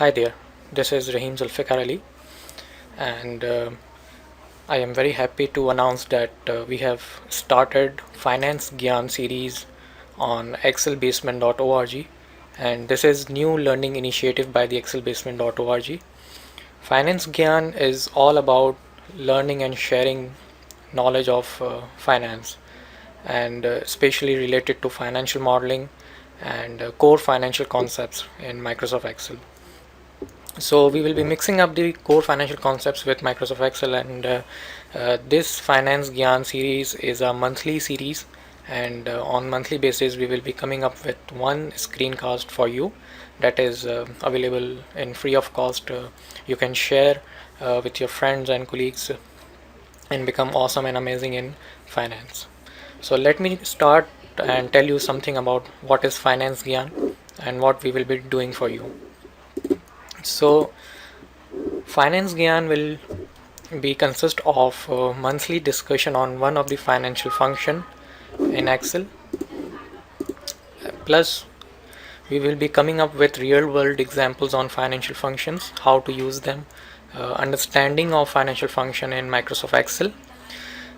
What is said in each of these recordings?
Hi there, this is Rahim Zulfikar Ali, and I am very happy to announce that we have started Finance GYAAN series on excelbasement.org, and this is new learning initiative by the excelbasement.org. Finance GYAAN is all about learning and sharing knowledge of finance, and especially related to financial modeling and core financial concepts in Microsoft Excel. So we will be mixing up the core financial concepts with Microsoft Excel, and this Finance Gyan series is a monthly series, and on monthly basis we will be coming up with one screencast for you that is available in free of cost. You can share with your friends and colleagues and become awesome and amazing in finance. So let me start and tell you something about what is Finance Gyan and what we will be doing for you. So Finance Gyan will be consist of monthly discussion on one of the financial function in Excel. Plus, we will be coming up with real world examples on financial functions, how to use them, understanding of financial function in Microsoft Excel.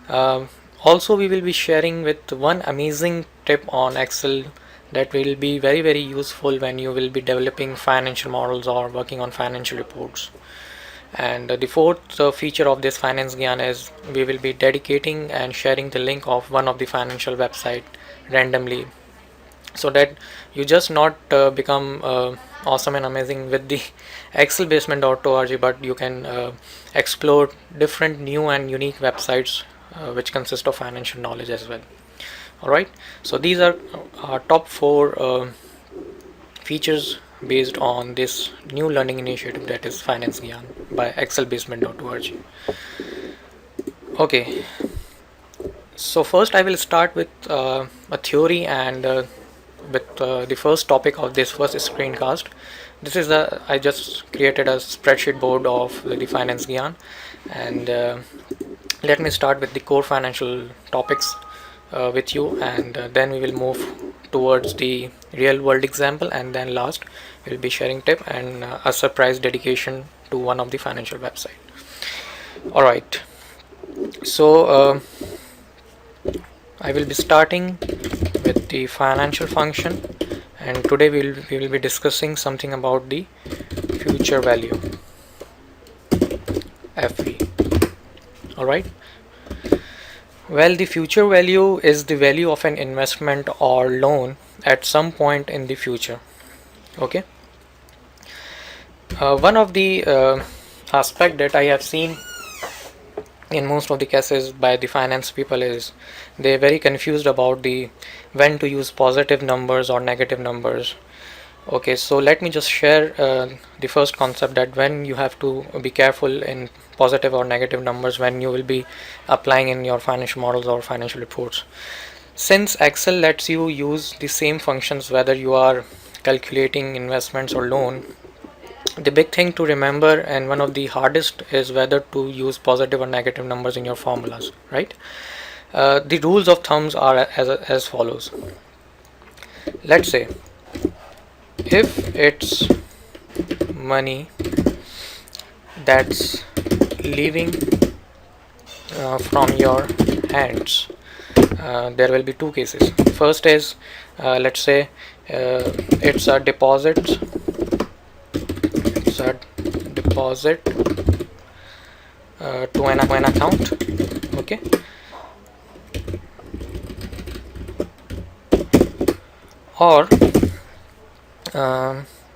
Uh, Also, we will be sharing with one amazing tip on Excel that will be very useful when you will be developing financial models or working on financial reports. And the fourth feature of this Finance Gyan is we will be dedicating and sharing the link of one of the financial website randomly, so that you just not become awesome and amazing with the excelbasement.org, but you can explore different new and unique websites which consist of financial knowledge as well. All right, so these are our top four features based on this new learning initiative that is Finance Gyan by excelbasement.org. Okay, so first I will start with a theory and with the first topic of this first screencast. This is I just created a spreadsheet board of the Finance Gyan, and let me start with the core financial topics with you, and then we will move towards the real world example, and then last we'll be sharing tip and a surprise dedication to one of the financial website. All right, so I will be starting with the financial function, and today we will be discussing something about the future value, FV. All right, well, the future value is the value of an investment or loan at some point in the future. Okay, one of the aspect that I have seen in most of the cases by the finance people is they're very confused about the when to use positive numbers or negative numbers. Okay, so let me just share the first concept, that when you have to be careful in positive or negative numbers when you will be applying in your financial models or financial reports. Since Excel lets you use the same functions whether you are calculating investments or loan, the big thing to remember and one of the hardest is whether to use positive or negative numbers in your formulas, right? The rules of thumbs are as follows. Let's say if it's money that's leaving from your hands, there will be two cases. First is let's say it's a deposit to an account. Okay, or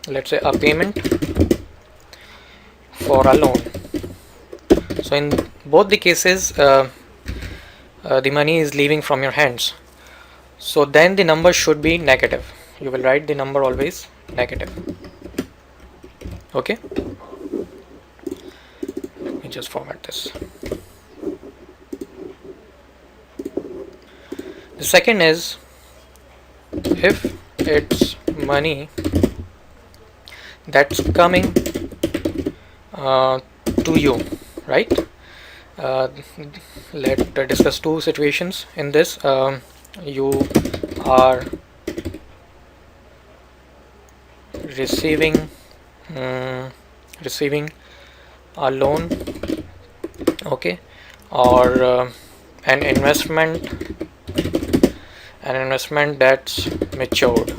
let's say a payment for a loan. So in both the cases the money is leaving from your hands, so then the number should be negative. You will write the number always negative. Okay, let me just format this. The second is if it's money that's coming to you, right? Let's discuss two situations in this. You are receiving mm, receiving a loan, okay, or an investment that's matured.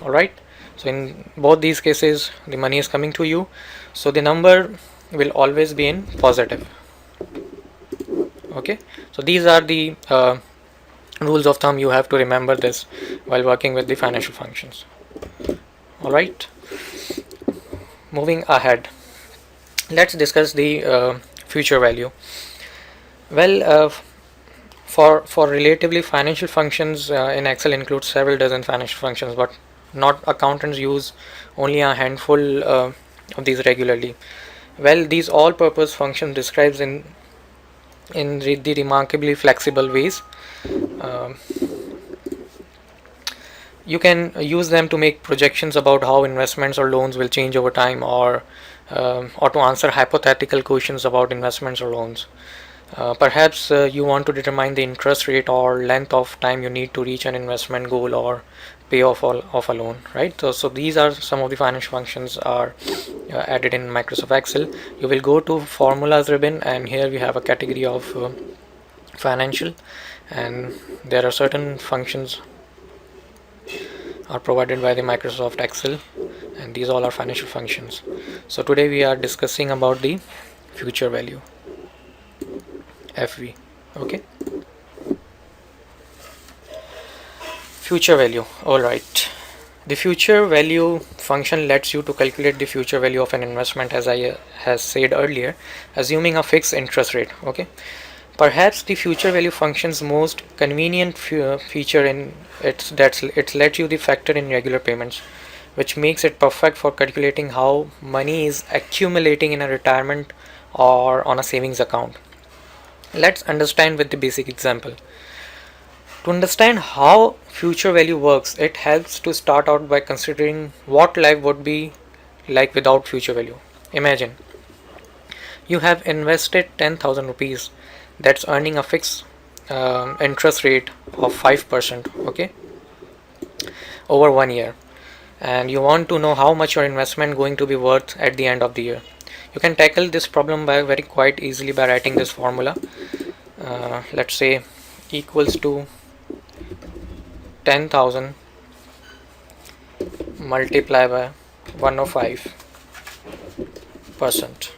All right, so in both these cases the money is coming to you, so the number will always be in positive. Okay, so these are the rules of thumb. You have to remember this while working with the financial functions. All right, moving ahead, let's discuss the future value. Well, for relatively financial functions in Excel includes several dozen financial functions, but not accountants use only a handful of these regularly. Well, these all-purpose functions describes in the remarkably flexible ways. Um you can use them to make projections about how investments or loans will change over time, or to answer hypothetical questions about investments or loans. Perhaps you want to determine the interest rate or length of time you need to reach an investment goal or pay off of a loan, right? So these are some of the financial functions are added in Microsoft Excel. You will go to formulas ribbon, and here we have a category of financial, and there are certain functions are provided by the Microsoft Excel, and these all are financial functions. So today we are discussing about the future value, FV. Okay, future value. All right, the future value function lets you to calculate the future value of an investment, as I has said earlier, assuming a fixed interest rate. Okay, perhaps the future value function's most convenient feature in it lets you the factor in regular payments, which makes it perfect for calculating how money is accumulating in a retirement or on a savings account. Let's understand with the basic example. To understand how future value works, it helps to start out by considering what life would be like without future value. Imagine you have invested 10,000 rupees that's earning a fixed interest rate of 5%, okay, over 1 year, and you want to know how much your investment going to be worth at the end of the year. You can tackle this problem by very quite easily by writing this formula. Let's say equals to 10,000 multiplied by 105%,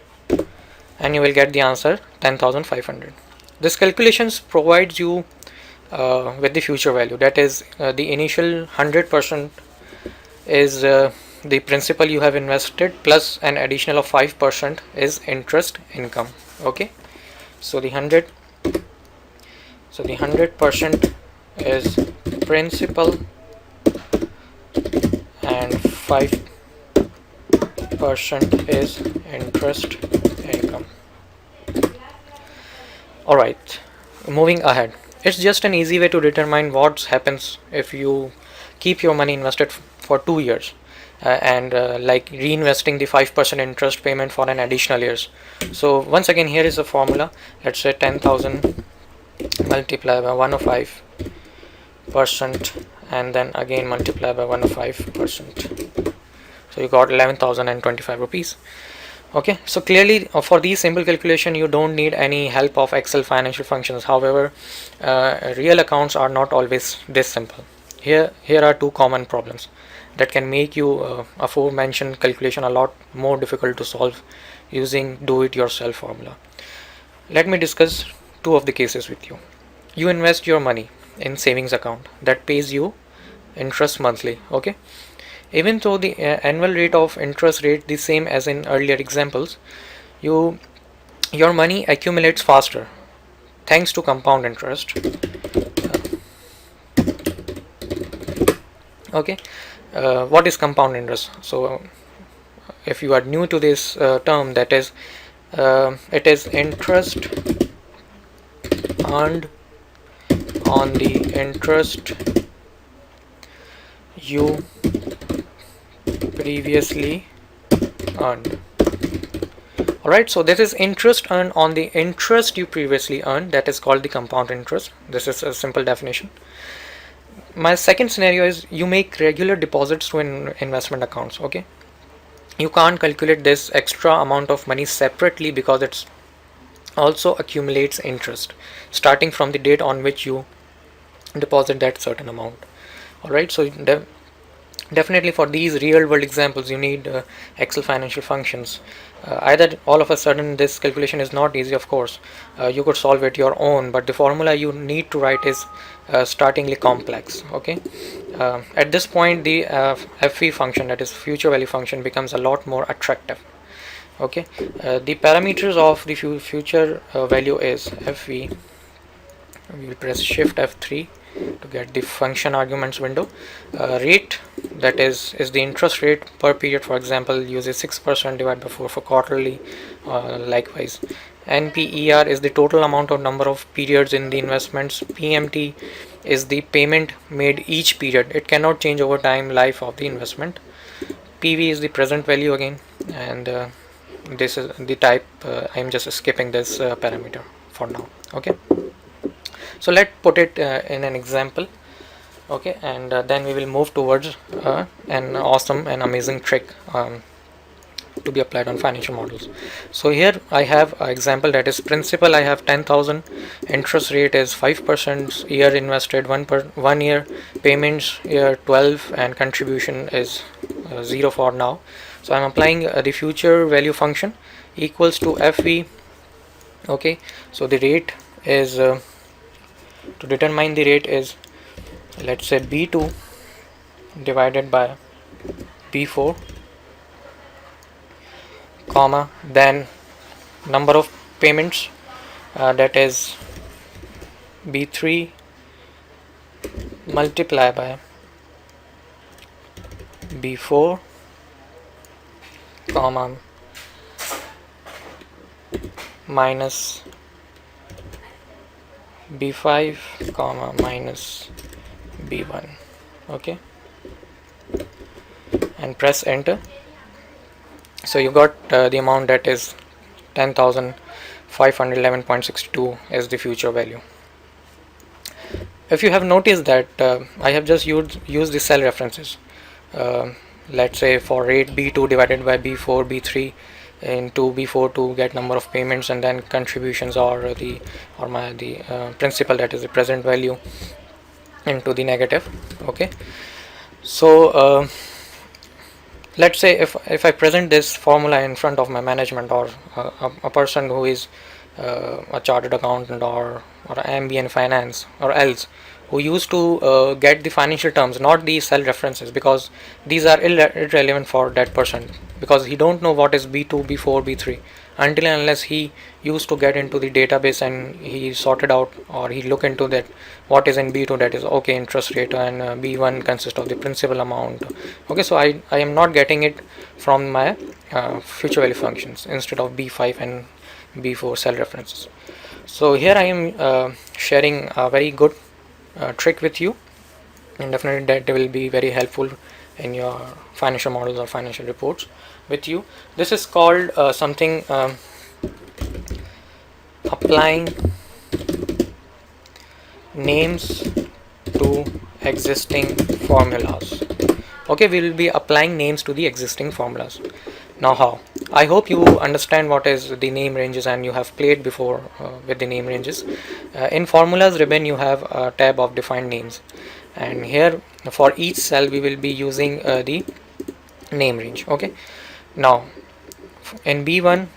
and you will get the answer 10,500. This calculations provides you with the future value, that is the initial 100% is the principal you have invested plus an additional of 5% is interest income. Okay, so the 100% is principal and 5% is interest income. Alright, moving ahead, it's just an easy way to determine what happens if you keep your money invested for 2 years and like reinvesting the 5% interest payment for an additional years. So once again, here is the formula. Let's say 10,000 multiplied by 105%, and then again multiply by 105%. So you got 11,025 rupees. Okay, so clearly for these simple calculation you don't need any help of Excel financial functions. However, real accounts are not always this simple. Here are two common problems that can make you aforementioned calculation a lot more difficult to solve using do-it-yourself formula. Let me discuss two of the cases with you. You invest your money in savings account that pays you interest monthly. Okay, even though the annual rate of interest rate the same as in earlier examples, your money accumulates faster thanks to compound interest. Okay, what is compound interest? So if you are new to this term, that is it is interest earned on the interest you previously earned. Alright, so this is interest earned on the interest you previously earned, that is called the compound interest. This is a simple definition. my second scenario is you make regular deposits to investment accounts. Okay, you can't calculate this extra amount of money separately because it's also accumulates interest starting from the date on which you deposit that certain amount. All right, so definitely for these real world examples you need Excel financial functions. Either all of a sudden this calculation is not easy, of course you could solve it your own, but the formula you need to write is startingly complex. Okay, at this point the FV function, that is future value function, becomes a lot more attractive. Okay, the parameters of the future value is FV. We will press shift F3 to get the function arguments window. Rate, that is the interest rate per period. For example, uses 6% divided by 4 for quarterly. Likewise, NPER is the total amount of number of periods in the investments. PMT is the payment made each period. It cannot change over time life of the investment. PV is the present value again, and this is the type. I am just skipping this parameter for now. Okay, so let's put it in an example. Okay, and then we will move towards an awesome and amazing trick to be applied on financial models. So here I have an example, that is principal I have 10,000, interest rate is 5%, year invested 1 year, payments year 12, and contribution is 0 for now. So I'm applying the future value function equals to FV. Okay, so the rate is to determine the rate is, let's say, B2 divided by B4, comma, then number of payments, that is B3 multiply by B4, comma, minus B5, comma, minus B1. Okay, and press enter. So you got the amount, that is 10,511.62 is the future value. If you have noticed that I have just used the cell references, let's say for rate B2 divided by B4, B3 into B4 to get number of payments, and then contributions or the principal, that is the present value, into the negative. Okay, so let's say if I present this formula in front of my management, or a person who is a chartered accountant or an MBA in finance or else, who used to get the financial terms, not the cell references, because these are irrelevant for that person, because he don't know what is B2, B4, B3 until and unless he used to get into the database and he sorted out, or he look into that what is in B2, that is okay, interest rate, and B1 consists of the principal amount. Okay, so I am not getting it from my future value functions instead of B5 and B4 cell references. So here I am sharing a very good trick with you, and definitely that will be very helpful in your financial models or financial reports with you. This is called something applying names to existing formulas. Okay, we will be applying names to the existing formulas. Now how? I hope you understand what is the name ranges and you have played before with the name ranges. In formulas ribbon you have a tab of defined names, and here for each cell we will be using the name range. Okay, now in B1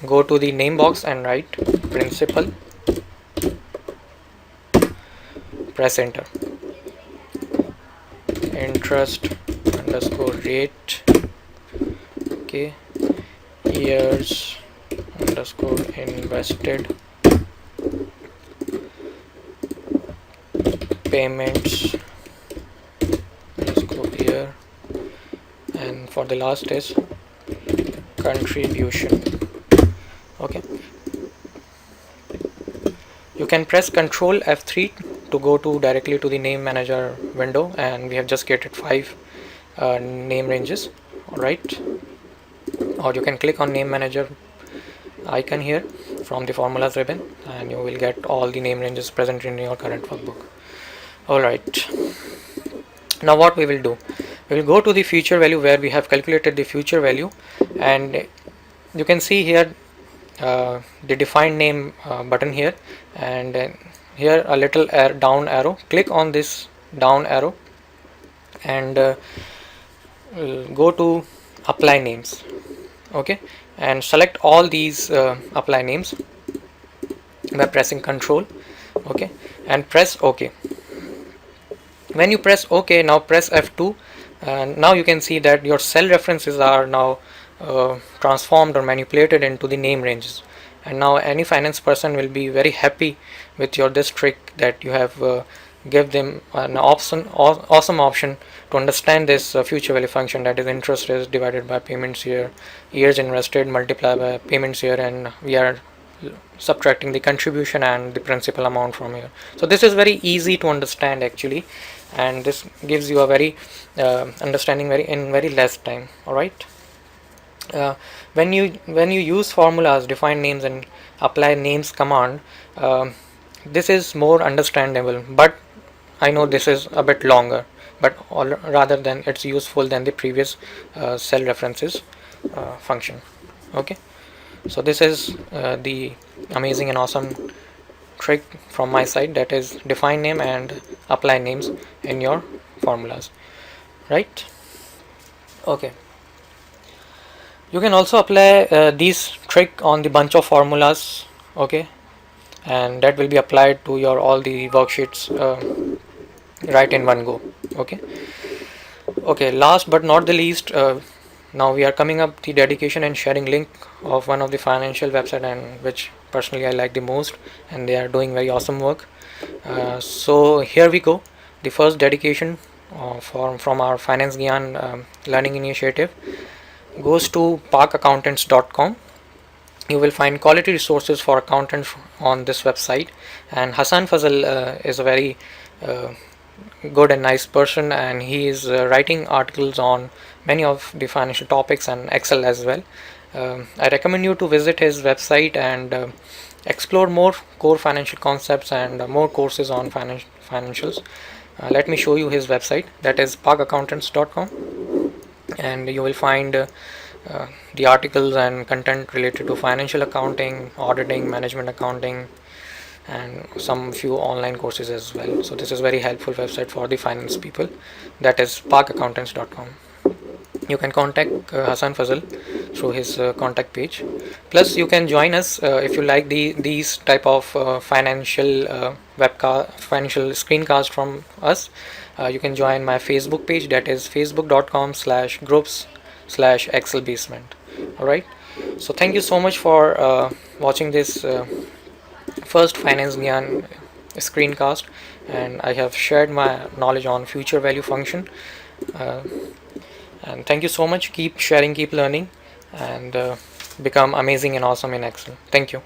go to the name box and write principal, press enter. Interest underscore rate, okay, years underscore invested, payments underscore year, and for the last is contribution. Okay, you can press Ctrl F3 to go to directly to the name manager window, and we have just created 5 name ranges. Alright, or you can click on name manager icon here from the formulas ribbon and you will get all the name ranges present in your current workbook. Alright, now what we will do, we will go to the future value where we have calculated the future value, and you can see here the define name button here, and here a little down arrow. Click on this down arrow and go to apply names. Okay, and select all these apply names by pressing Control. Okay, and press OK. When you press OK, now press F2, and now you can see that your cell references are now transformed or manipulated into the name ranges, and now any finance person will be very happy with your this trick that you have give them an awesome option to understand this future value function, that is interest is divided by payments year, years invested multiplied by payments year, and we are subtracting the contribution and the principal amount from here. So this is very easy to understand actually, and this gives you a very understanding very less time. All right. When you use formulas, define names, and apply names command, this is more understandable, but I know this is a bit longer, but rather than it's useful than the previous cell references function. Okay, so this is the amazing and awesome trick from my side, that is define name and apply names in your formulas, right? Okay, you can also apply this trick on the bunch of formulas. Okay, and that will be applied to your all the worksheets right in one go. Okay, last but not the least, now we are coming up the dedication and sharing link of one of the financial website, and which personally I like the most, and they are doing very awesome work. So here we go, the first dedication from our Finance Gyan learning initiative goes to parkaccountants.com. You will find quality resources for accountants on this website, and Hassan Fazal is a very good and nice person, and he is writing articles on many of the financial topics and Excel as well. I recommend you to visit his website and explore more core financial concepts and more courses on financials. Let me show you his website, that is parkaccountants.com, and you will find the articles and content related to financial accounting, auditing, management accounting, and some few online courses as well. So this is very helpful website for the finance people, that is parkaccountants.com. You can contact Hassan Fazal through his contact page. Plus you can join us if you like these type of financial financial screencast from us. You can join my Facebook page, that is facebook.com/groups/Excel basement. All right, so thank you so much for watching this first Finance Gyan screencast, and I have shared my knowledge on future value function. Uh, and thank you so much. Keep sharing, keep learning, and become amazing and awesome in Excel. Thank you.